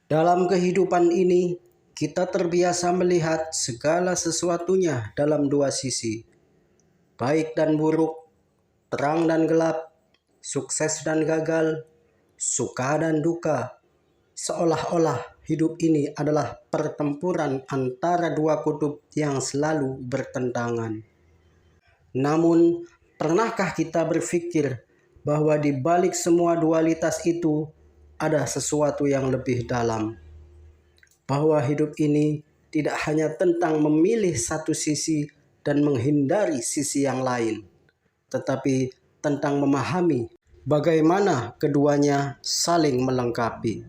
Dalam kehidupan ini, kita terbiasa melihat segala sesuatunya dalam dua sisi, baik dan buruk, terang dan gelap, sukses dan gagal, suka dan duka. Seolah-olah hidup ini adalah pertempuran antara dua kutub yang selalu bertentangan. Namun, pernahkah kita berpikir bahwa di balik semua dualitas itu ada sesuatu yang lebih dalam? Bahwa hidup ini tidak hanya tentang memilih satu sisi dan menghindari sisi yang lain, tetapi tentang memahami bagaimana keduanya saling melengkapi.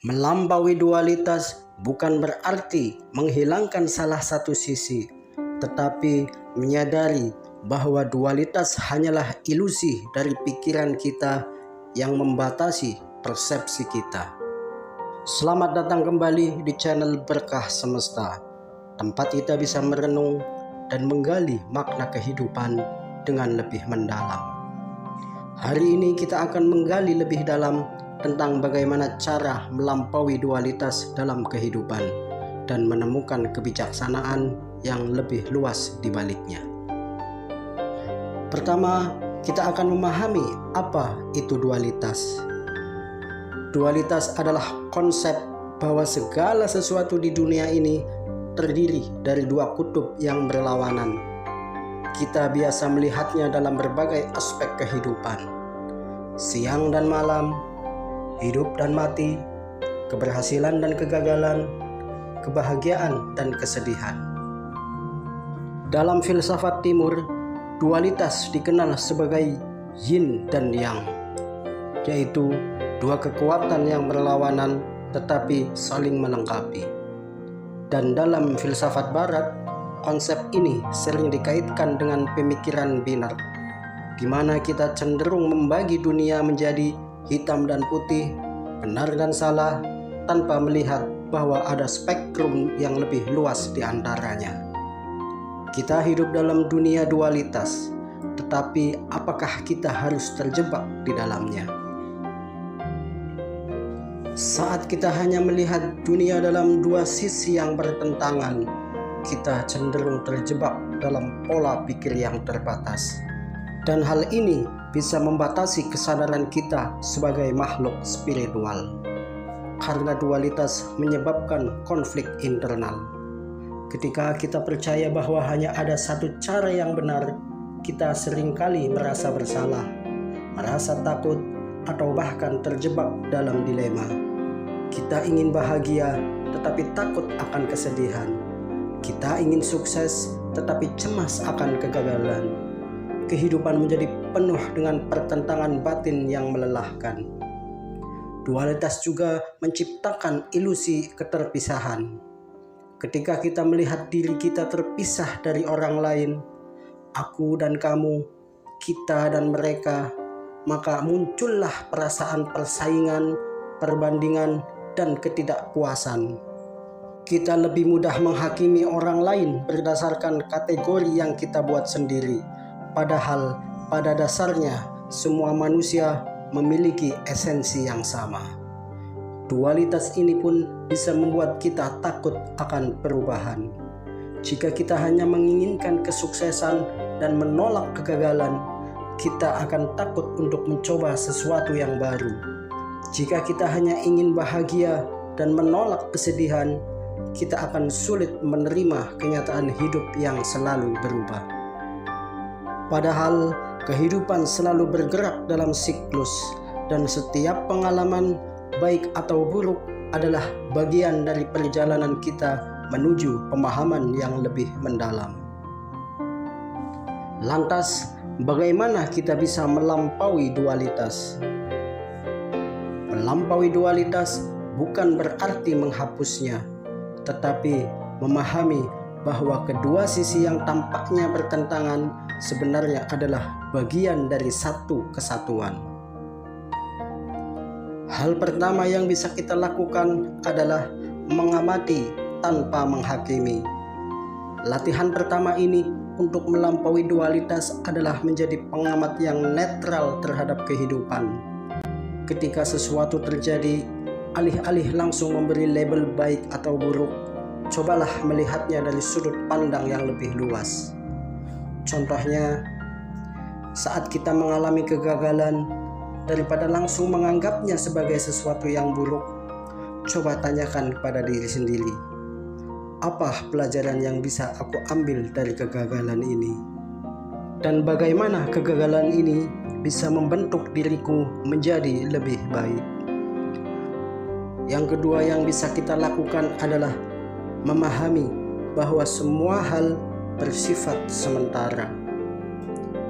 Melampaui dualitas bukan berarti menghilangkan salah satu sisi, tetapi menyadari bahwa dualitas hanyalah ilusi dari pikiran kita yang membatasi persepsi kita. Selamat datang kembali di channel Berkah Semesta, tempat kita bisa merenung dan menggali makna kehidupan dengan lebih mendalam. Hari ini kita akan menggali lebih dalam tentang bagaimana cara melampaui dualitas dalam kehidupan dan menemukan kebijaksanaan yang lebih luas di baliknya. Pertama, kita akan memahami apa itu dualitas. Dualitas adalah konsep bahwa segala sesuatu di dunia ini terdiri dari dua kutub yang berlawanan. Kita biasa melihatnya dalam berbagai aspek kehidupan, siang dan malam, hidup dan mati, keberhasilan dan kegagalan, kebahagiaan dan kesedihan. Dalam filsafat timur, dualitas dikenal sebagai yin dan yang, yaitu dua kekuatan yang berlawanan tetapi saling melengkapi. Dan dalam filsafat barat, konsep ini sering dikaitkan dengan pemikiran binar, di mana kita cenderung membagi dunia menjadi hitam dan putih, benar dan salah, tanpa melihat bahwa ada spektrum yang lebih luas di antaranya. Kita hidup dalam dunia dualitas, tetapi apakah kita harus terjebak di dalamnya? Saat kita hanya melihat dunia dalam dua sisi yang bertentangan, kita cenderung terjebak dalam pola pikir yang terbatas. Dan hal ini bisa membatasi kesadaran kita sebagai makhluk spiritual. Karena dualitas menyebabkan konflik internal. Ketika kita percaya bahwa hanya ada satu cara yang benar, kita seringkali merasa bersalah, merasa takut, atau bahkan terjebak dalam dilema. Kita ingin bahagia, tetapi takut akan kesedihan. Kita ingin sukses, tetapi cemas akan kegagalan. Kehidupan menjadi penuh dengan pertentangan batin yang melelahkan. Dualitas juga menciptakan ilusi keterpisahan. Ketika kita melihat diri kita terpisah dari orang lain, aku dan kamu, kita dan mereka, maka muncullah perasaan persaingan, perbandingan, dan ketidakpuasan. Kita lebih mudah menghakimi orang lain berdasarkan kategori yang kita buat sendiri, padahal pada dasarnya semua manusia memiliki esensi yang sama. Dualitas ini pun bisa membuat kita takut akan perubahan. Jika kita hanya menginginkan kesuksesan dan menolak kegagalan, kita akan takut untuk mencoba sesuatu yang baru. Jika kita hanya ingin bahagia dan menolak kesedihan, kita akan sulit menerima kenyataan hidup yang selalu berubah. Padahal kehidupan selalu bergerak dalam siklus, dan setiap pengalaman baik atau buruk adalah bagian dari perjalanan kita menuju pemahaman yang lebih mendalam. Lantas, bagaimana kita bisa melampaui dualitas? Melampaui dualitas bukan berarti menghapusnya, tetapi memahami bahwa kedua sisi yang tampaknya bertentangan sebenarnya adalah bagian dari satu kesatuan. Hal pertama yang bisa kita lakukan adalah mengamati tanpa menghakimi. Latihan pertama ini untuk melampaui dualitas adalah menjadi pengamat yang netral terhadap kehidupan. Ketika sesuatu terjadi, Alih-alih langsung memberi label baik atau buruk, cobalah melihatnya dari sudut pandang yang lebih luas. Contohnya, saat kita mengalami kegagalan, daripada langsung menganggapnya sebagai sesuatu yang buruk, coba tanyakan kepada diri sendiri, apa pelajaran yang bisa aku ambil dari kegagalan ini? Dan bagaimana kegagalan ini bisa membentuk diriku menjadi lebih baik? Yang kedua yang bisa kita lakukan adalah memahami bahwa semua hal bersifat sementara.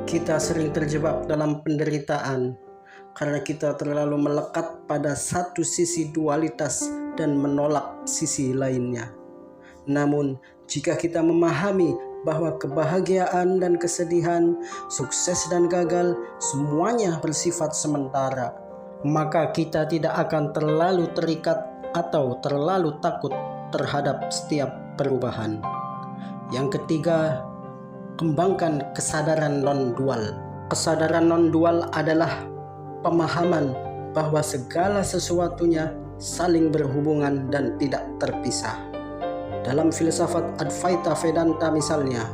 Kita sering terjebak dalam penderitaan karena kita terlalu melekat pada satu sisi dualitas dan menolak sisi lainnya. Namun, jika kita memahami bahwa kebahagiaan dan kesedihan, sukses dan gagal, semuanya bersifat sementara, maka kita tidak akan terlalu terikat atau terlalu takut terhadap setiap perubahan. Yang ketiga, kembangkan kesadaran non-dual. Kesadaran non-dual adalah pemahaman bahwa segala sesuatunya saling berhubungan dan tidak terpisah. Dalam filsafat Advaita Vedanta misalnya,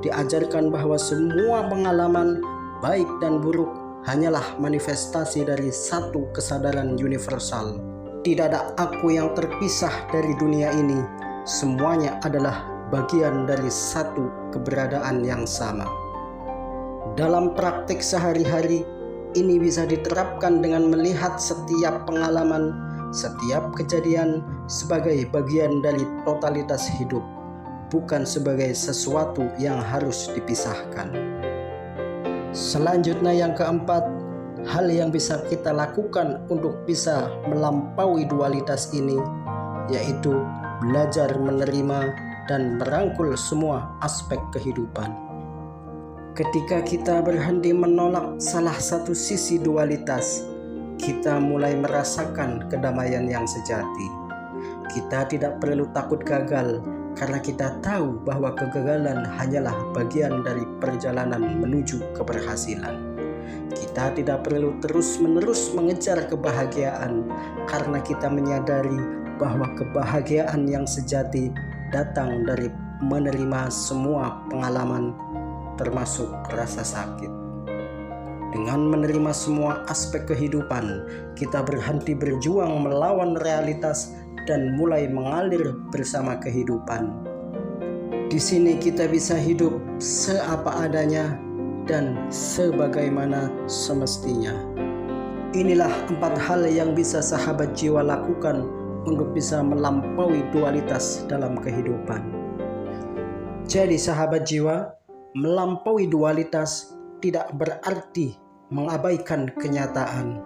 diajarkan bahwa semua pengalaman baik dan buruk hanyalah manifestasi dari satu kesadaran universal. Tidak ada aku yang terpisah dari dunia ini, semuanya adalah bagian dari satu keberadaan yang sama. Dalam praktik sehari-hari, ini bisa diterapkan dengan melihat setiap pengalaman, setiap kejadian sebagai bagian dari totalitas hidup, bukan sebagai sesuatu yang harus dipisahkan. Selanjutnya yang keempat, hal yang bisa kita lakukan untuk bisa melampaui dualitas ini, yaitu belajar menerima dan merangkul semua aspek kehidupan. Ketika kita berhenti menolak salah satu sisi dualitas, kita mulai merasakan kedamaian yang sejati. Kita tidak perlu takut gagal, karena kita tahu bahwa kegagalan hanyalah bagian dari perjalanan menuju keberhasilan. Kita tidak perlu terus-menerus mengejar kebahagiaan, karena kita menyadari bahwa kebahagiaan yang sejati datang dari menerima semua pengalaman, termasuk rasa sakit. Dengan menerima semua aspek kehidupan, kita berhenti berjuang melawan realitas dan mulai mengalir bersama kehidupan. Di sini kita bisa hidup seapa adanya dan sebagaimana semestinya. Inilah 4 hal yang bisa sahabat jiwa lakukan untuk bisa melampaui dualitas dalam kehidupan. Jadi sahabat jiwa, melampaui dualitas tidak berarti mengabaikan kenyataan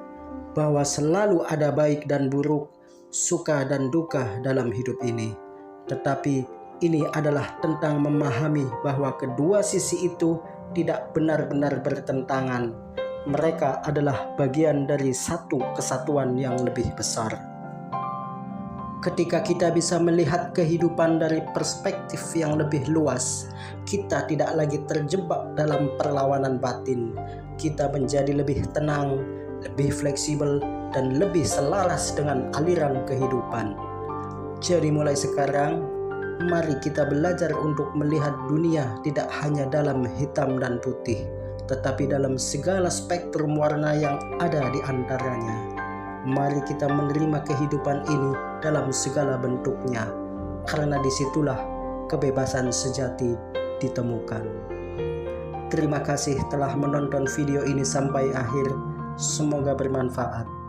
bahwa selalu ada baik dan buruk, suka dan duka dalam hidup ini. Tetapi ini adalah tentang memahami bahwa kedua sisi itu tidak benar-benar bertentangan. Mereka adalah bagian dari satu kesatuan yang lebih besar. Ketika kita bisa melihat kehidupan dari perspektif yang lebih luas, kita tidak lagi terjebak dalam perlawanan batin. Kita menjadi lebih tenang, lebih fleksibel, dan lebih selaras dengan aliran kehidupan. Jadi mulai sekarang, mari kita belajar untuk melihat dunia tidak hanya dalam hitam dan putih, tetapi dalam segala spektrum warna yang ada di antaranya. Mari kita menerima kehidupan ini dalam segala bentuknya, karena disitulah kebebasan sejati ditemukan. Terima kasih telah menonton video ini sampai akhir. Semoga bermanfaat.